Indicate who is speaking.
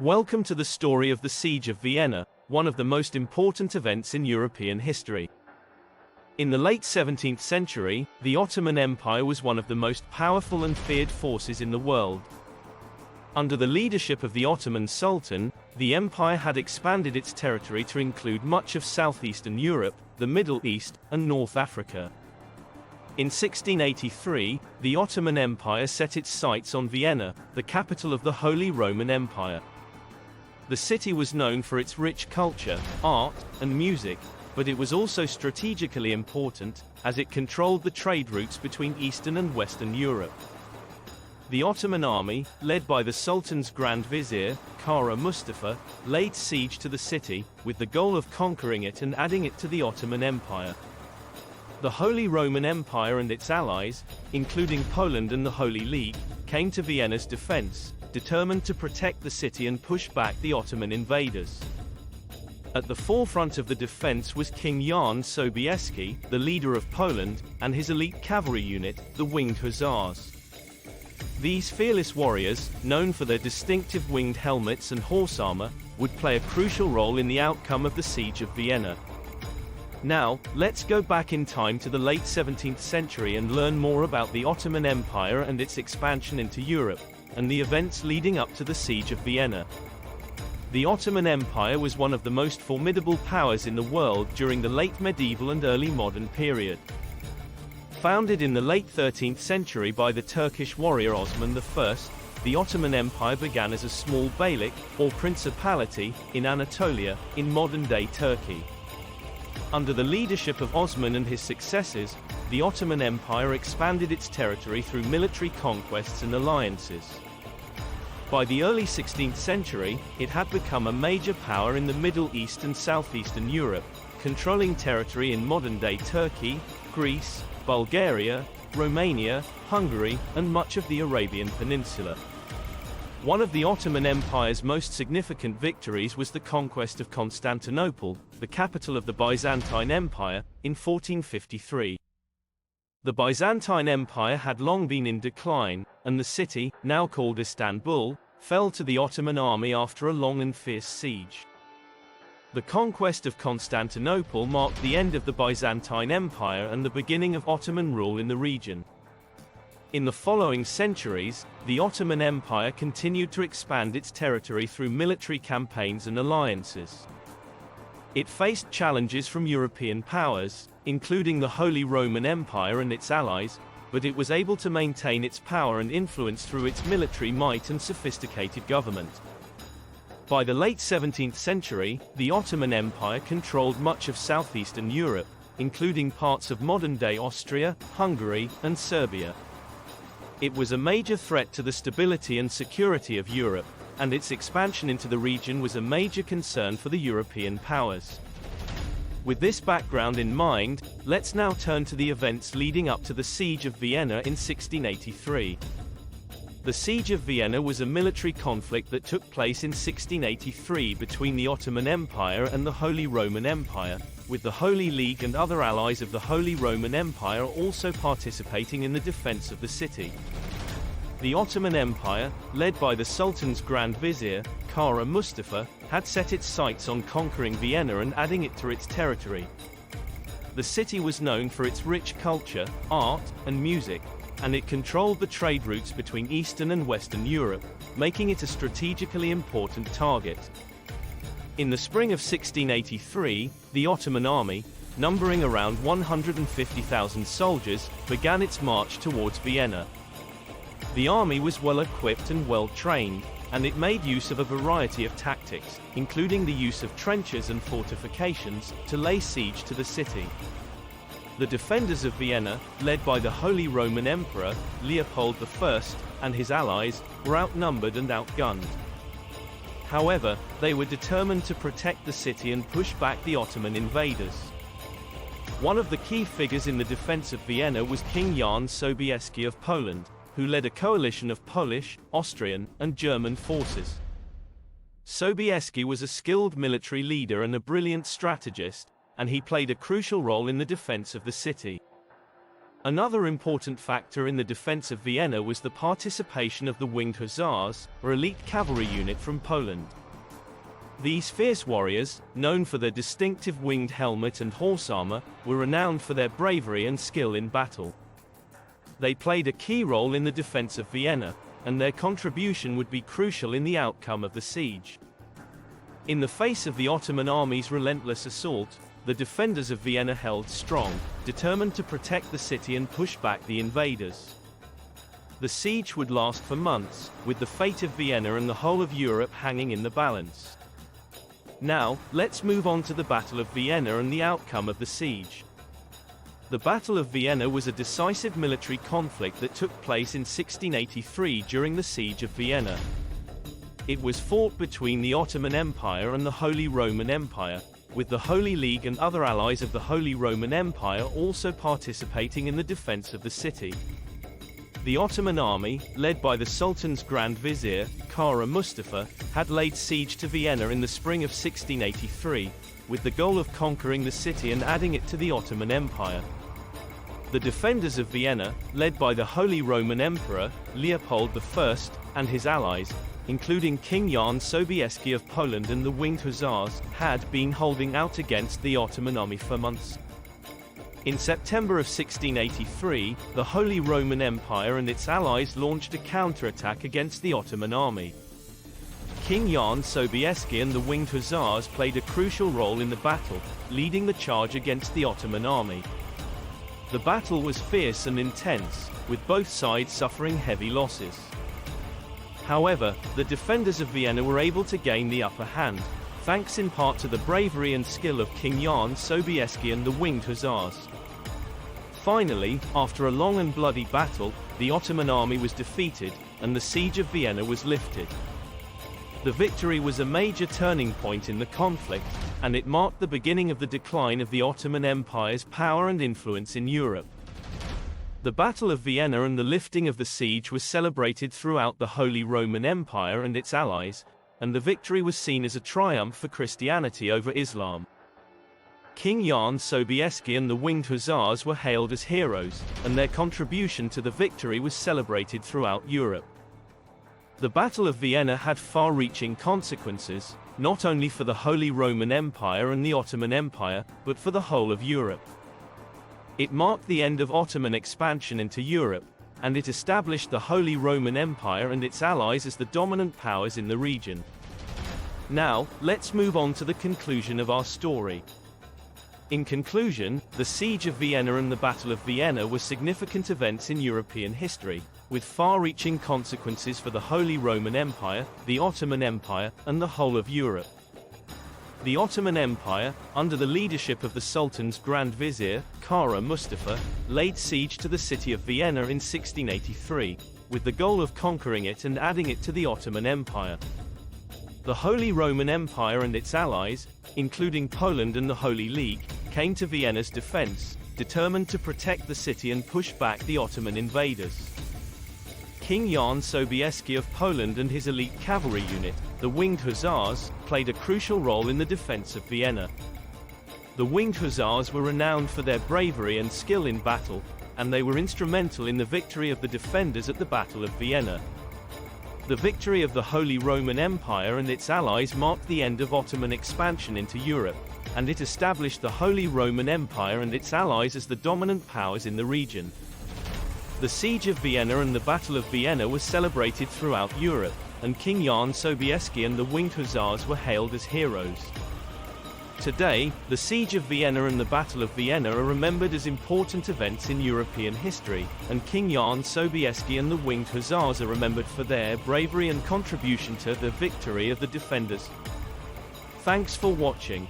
Speaker 1: Welcome to the story of the Siege of Vienna, one of the most important events in European history. In the late 17th century, the Ottoman Empire was one of the most powerful and feared forces in the world. Under the leadership of the Ottoman Sultan, the empire had expanded its territory to include much of southeastern Europe, the Middle East, and North Africa. In 1683, the Ottoman Empire set its sights on Vienna, the capital of the Holy Roman Empire. The city was known for its rich culture, art, and music, but it was also strategically important, as it controlled the trade routes between Eastern and Western Europe. The Ottoman army, led by the Sultan's Grand Vizier, Kara Mustafa, laid siege to the city, with the goal of conquering it and adding it to the Ottoman Empire. The Holy Roman Empire and its allies, including Poland and the Holy League, came to Vienna's defense, determined to protect the city and push back the Ottoman invaders. At the forefront of the defense was King Jan Sobieski, the leader of Poland, and his elite cavalry unit, the Winged Hussars. These fearless warriors, known for their distinctive winged helmets and horse armor, would play a crucial role in the outcome of the Siege of Vienna. Now, let's go back in time to the late 17th century and learn more about the Ottoman Empire and its expansion into Europe, and the events leading up to the Siege of Vienna. The Ottoman Empire was one of the most formidable powers in the world during the late medieval and early modern period. Founded in the late 13th century by the Turkish warrior Osman I, the Ottoman Empire began as a small beylik, or principality, in Anatolia, in modern-day Turkey. Under the leadership of Osman and his successors, the Ottoman Empire expanded its territory through military conquests and alliances. By the early 16th century, it had become a major power in the Middle East and southeastern Europe, controlling territory in modern-day Turkey, Greece, Bulgaria, Romania, Hungary, and much of the Arabian Peninsula. One of the Ottoman Empire's most significant victories was the conquest of Constantinople, the capital of the Byzantine Empire, in 1453. The Byzantine Empire had long been in decline, and the city, now called Istanbul, fell to the Ottoman army after a long and fierce siege. The conquest of Constantinople marked the end of the Byzantine Empire and the beginning of Ottoman rule in the region. In the following centuries, the Ottoman Empire continued to expand its territory through military campaigns and alliances. It faced challenges from European powers, including the Holy Roman Empire and its allies, but it was able to maintain its power and influence through its military might and sophisticated government. By the late 17th century, the Ottoman Empire controlled much of southeastern Europe, including parts of modern-day Austria, Hungary, and Serbia. It was a major threat to the stability and security of Europe, and its expansion into the region was a major concern for the European powers. With this background in mind, let's now turn to the events leading up to the Siege of Vienna in 1683. The Siege of Vienna was a military conflict that took place in 1683 between the Ottoman Empire and the Holy Roman Empire, with the Holy League and other allies of the Holy Roman Empire also participating in the defense of the city. The Ottoman Empire, led by the Sultan's Grand Vizier, Kara Mustafa, had set its sights on conquering Vienna and adding it to its territory. The city was known for its rich culture, art, and music, and it controlled the trade routes between Eastern and Western Europe, making it a strategically important target. In the spring of 1683, the Ottoman army, numbering around 150,000 soldiers, began its march towards Vienna. The army was well equipped and well trained, and it made use of a variety of tactics, including the use of trenches and fortifications, to lay siege to the city. The defenders of Vienna, led by the Holy Roman Emperor, Leopold I, and his allies, were outnumbered and outgunned. However, they were determined to protect the city and push back the Ottoman invaders. One of the key figures in the defense of Vienna was King Jan Sobieski of Poland, who led a coalition of Polish, Austrian, and German forces. Sobieski was a skilled military leader and a brilliant strategist, and he played a crucial role in the defense of the city. Another important factor in the defense of Vienna was the participation of the Winged Hussars, or elite cavalry unit from Poland. These fierce warriors, known for their distinctive winged helmet and horse armor, were renowned for their bravery and skill in battle. They played a key role in the defense of Vienna, and their contribution would be crucial in the outcome of the siege. In the face of the Ottoman army's relentless assault, the defenders of Vienna held strong, determined to protect the city and push back the invaders. The siege would last for months, with the fate of Vienna and the whole of Europe hanging in the balance. Now, let's move on to the Battle of Vienna and the outcome of the siege. The Battle of Vienna was a decisive military conflict that took place in 1683 during the Siege of Vienna. It was fought between the Ottoman Empire and the Holy Roman Empire, with the Holy League and other allies of the Holy Roman Empire also participating in the defense of the city. The Ottoman army, led by the Sultan's Grand Vizier, Kara Mustafa, had laid siege to Vienna in the spring of 1683, with the goal of conquering the city and adding it to the Ottoman Empire. The defenders of Vienna, led by the Holy Roman Emperor, Leopold I, and his allies, including King Jan Sobieski of Poland and the Winged Hussars, had been holding out against the Ottoman army for months. In September of 1683, the Holy Roman Empire and its allies launched a counterattack against the Ottoman army. King Jan Sobieski and the Winged Hussars played a crucial role in the battle, leading the charge against the Ottoman army. The battle was fierce and intense, with both sides suffering heavy losses. However, the defenders of Vienna were able to gain the upper hand, thanks in part to the bravery and skill of King Jan Sobieski and the Winged Hussars. Finally, after a long and bloody battle, the Ottoman army was defeated, and the siege of Vienna was lifted. The victory was a major turning point in the conflict, and it marked the beginning of the decline of the Ottoman Empire's power and influence in Europe. The Battle of Vienna and the lifting of the siege was celebrated throughout the Holy Roman Empire and its allies, and the victory was seen as a triumph for Christianity over Islam. King Jan Sobieski and the Winged Hussars were hailed as heroes, and their contribution to the victory was celebrated throughout Europe. The Battle of Vienna had far-reaching consequences, not only for the Holy Roman Empire and the Ottoman Empire, but for the whole of Europe. It marked the end of Ottoman expansion into Europe, and it established the Holy Roman Empire and its allies as the dominant powers in the region. Now, let's move on to the conclusion of our story. In conclusion, the Siege of Vienna and the Battle of Vienna were significant events in European history, with far-reaching consequences for the Holy Roman Empire, the Ottoman Empire, and the whole of Europe. The Ottoman Empire, under the leadership of the Sultan's Grand Vizier, Kara Mustafa, laid siege to the city of Vienna in 1683, with the goal of conquering it and adding it to the Ottoman Empire. The Holy Roman Empire and its allies, including Poland and the Holy League, came to Vienna's defense, determined to protect the city and push back the Ottoman invaders. King Jan Sobieski of Poland and his elite cavalry unit, the Winged Hussars, played a crucial role in the defense of Vienna. The Winged Hussars were renowned for their bravery and skill in battle, and they were instrumental in the victory of the defenders at the Battle of Vienna. The victory of the Holy Roman Empire and its allies marked the end of Ottoman expansion into Europe, and it established the Holy Roman Empire and its allies as the dominant powers in the region. The Siege of Vienna and the Battle of Vienna was celebrated throughout Europe, and King Jan Sobieski and the Winged Hussars were hailed as heroes. Today, the Siege of Vienna and the Battle of Vienna are remembered as important events in European history, and King Jan Sobieski and the Winged Hussars are remembered for their bravery and contribution to the victory of the defenders. Thanks for watching.